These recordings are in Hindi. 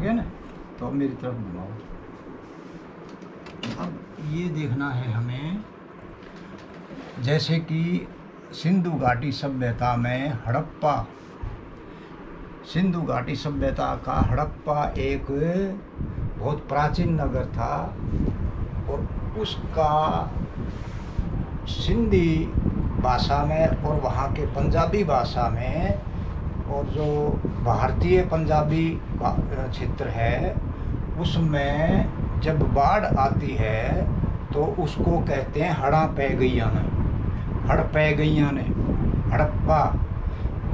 गया ना, तो अब मेरी तरफ घुमाओ। अब ये देखना है हमें, जैसे कि सिंधु घाटी सभ्यता में हड़प्पा, सिंधु घाटी सभ्यता का हड़प्पा एक बहुत प्राचीन नगर था और उसका सिंधी भाषा में और वहाँ के पंजाबी भाषा में, और जो भारतीय पंजाबी क्षेत्र है उसमें जब बाढ़ आती है तो उसको कहते हैं हड़ा पै गईया ने, हड़ पै गईया ने, हड़प्पा।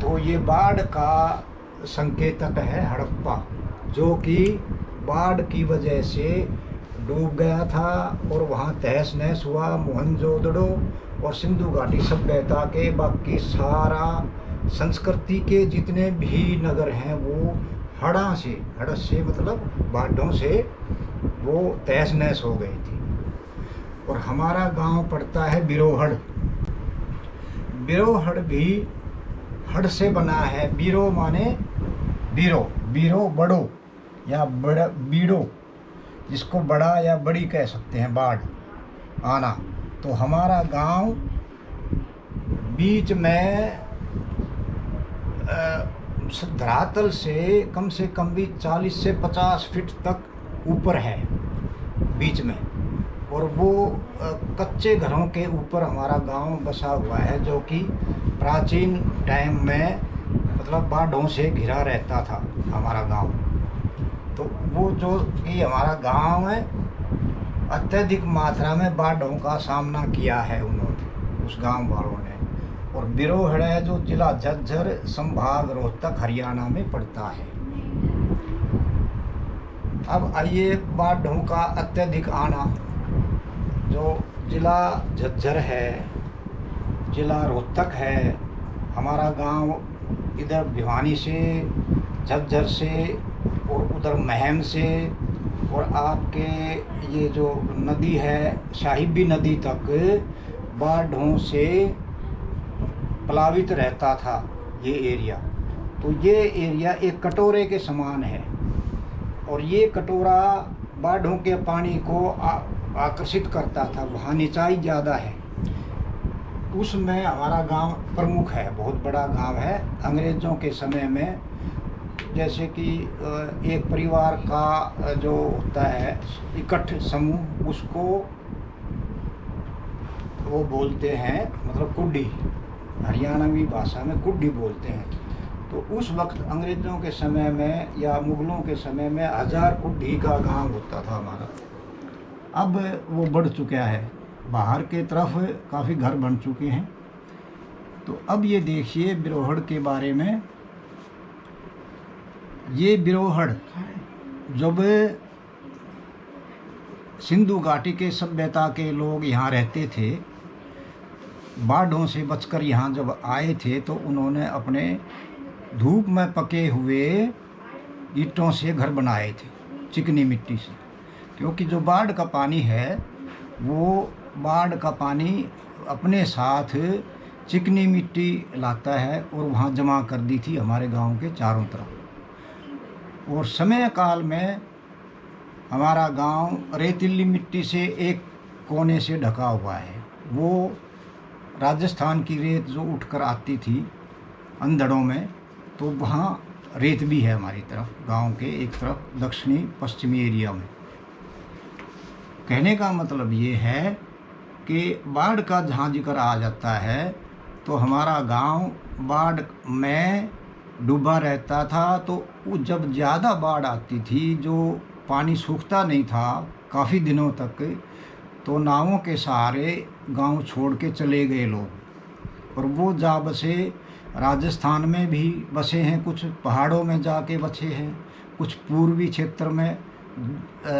तो ये बाढ़ का संकेतक है हड़प्पा, जो कि बाढ़ की वजह से डूब गया था और वहाँ तहस नहस हुआ। मोहनजोदड़ो और सिंधु घाटी सभ्यता के बाकी सारा संस्कृति के जितने भी नगर हैं वो हड़ा से, हड़ से मतलब बाढ़ों से वो तहस नहस हो गई थी। और हमारा गांव पड़ता है बिरोहड़। बिरोहड़ भी हड़ से बना है। बीरो माने बीरो, बीरो बड़ो या बड़ा बीड़ो, जिसको बड़ा या बड़ी कह सकते हैं, बाढ़ आना। तो हमारा गांव बीच में धरातल से कम भी 40 से 50 फीट तक ऊपर है बीच में, और वो कच्चे घरों के ऊपर हमारा गांव बसा हुआ है, जो कि प्राचीन टाइम में मतलब बाढ़ों से घिरा रहता था हमारा गांव। तो वो जो कि हमारा गांव है अत्यधिक मात्रा में बाढ़ों का सामना किया है उन्होंने, उस गांव वालों ने। और बिरोहड़ है जो जिला झज्जर, संभाग रोहतक, हरियाणा में पड़ता है। अब आइए बाढ़ों का अत्यधिक आना, जो जिला झज्जर है, जिला रोहतक है, हमारा गांव इधर भिवानी से, झज्जर से और उधर महम से, और आपके ये जो नदी है साहिबी नदी तक बाढ़ों से प्लावित रहता था ये एरिया। तो ये एरिया एक कटोरे के समान है, और ये कटोरा बाढ़ों के पानी को आकर्षित करता था। वहाँ निचाई ज़्यादा है, उसमें हमारा गांव प्रमुख है, बहुत बड़ा गांव है। अंग्रेज़ों के समय में जैसे कि एक परिवार का जो होता है इकट्ठ समूह, उसको वो बोलते हैं मतलब कुड्डी, हरियाणवी भाषा में कुड्डी बोलते हैं। तो उस वक्त अंग्रेज़ों के समय में या मुग़लों के समय में 1000 कुड्डी का गांव होता था हमारा। अब वो बढ़ चुका है, बाहर के तरफ काफ़ी घर बन चुके हैं। तो अब ये देखिए बिरोहड़ के बारे में। ये बिरोहड़ जब सिंधु घाटी के सभ्यता के लोग यहाँ रहते थे, बाढ़ों से बचकर यहाँ जब आए थे तो उन्होंने अपने धूप में पके हुए ईंटों से घर बनाए थे, चिकनी मिट्टी से। क्योंकि जो बाढ़ का पानी है वो बाढ़ का पानी अपने साथ चिकनी मिट्टी लाता है और वहाँ जमा कर दी थी हमारे गांव के चारों तरफ। और समय काल में हमारा गांव रेतीली मिट्टी से एक कोने से ढका हुआ है। वो राजस्थान की रेत जो उठकर आती थी अंधड़ों में, तो वहाँ रेत भी है हमारी तरफ, गांव के एक तरफ दक्षिणी पश्चिमी एरिया में। कहने का मतलब ये है कि बाढ़ का जहाँ जिक्र आ जाता है तो हमारा गांव बाढ़ में डूबा रहता था। तो जब ज़्यादा बाढ़ आती थी, जो पानी सूखता नहीं था काफ़ी दिनों तक, तो नावों के सहारे गांव छोड़ के चले गए लोग, और वो जा बसे राजस्थान में भी बसे हैं, कुछ पहाड़ों में जाके बसे हैं, कुछ पूर्वी क्षेत्र में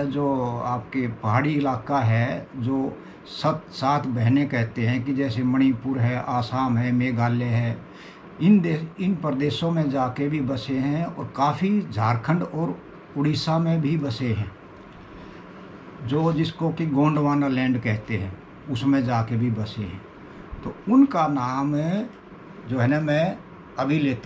जो आपके पहाड़ी इलाका है, जो सात बहनें कहते हैं कि जैसे मणिपुर है, आसाम है, मेघालय है, इन प्रदेशों में जाके भी बसे हैं, और काफ़ी झारखंड और उड़ीसा में भी बसे हैं, जो जिसको कि गोंडवाना लैंड कहते हैं, उसमें जाके भी बसे हैं। तो उनका नाम जो है ना मैं अभी लेता